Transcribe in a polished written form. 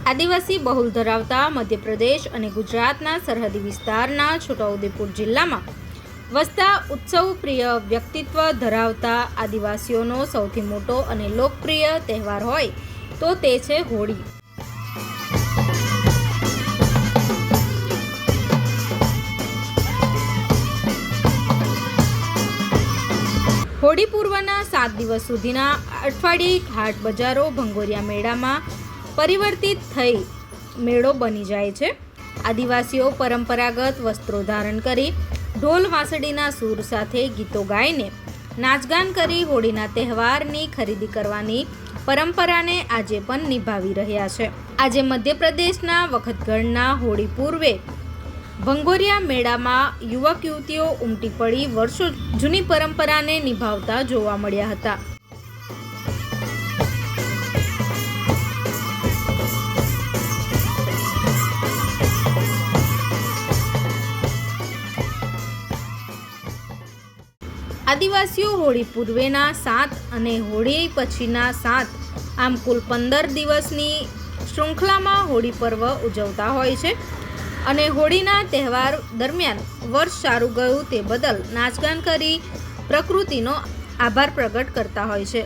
આદિવાસી બહુલ ધરાવતા મધ્યપ્રદેશ અને ગુજરાતના સરહદી વિસ્તારના છોટાઉદેપુર જિલ્લામાં વસતા ઉત્સવ પ્રિય વ્યક્તિત્વ ધરાવતા આદિવાસીઓનો સૌથી મોટો અને લોકપ્રિય તહેવાર હોય તો તે છે હોળી. હોળી પૂર્વના 7 દિવસ સુધીના અઠવાડિયે હાટ બજારો ભંગોરિયા મેળામાં પરિવર્તિત થઈ મેળો બની જાય છે. આદિવાસીઓ પરંપરાગત વસ્ત્રો ધારણ કરી ઢોલ વાંસળીના સૂર સાથે ગીતો ગાઈને નાચગાન કરી હોળીના તહેવારની ખરીદી કરવાની પરંપરાને આજે પણ નિભાવી રહ્યા છે. આજે મધ્યપ્રદેશના વખતગઢના હોળી પૂર્વે ભંગોરિયા મેળામાં યુવક યુવતીઓ ઉમટી પડી વર્ષો જૂની પરંપરાને નિભાવતા જોવા મળ્યા હતા. આદિવાસીઓ હોળી પૂર્વેના 7 અને હોળી પછીના 7 આમ કુલ 15 દિવસની શૃંખલામાં હોળી પર્વ ઉજવતા હોય છે અને હોળીના તહેવાર દરમિયાન વર્ષ સારું ગયું તે બદલ નાચગાન કરી પ્રકૃતિનો આભાર પ્રગટ કરતા હોય છે.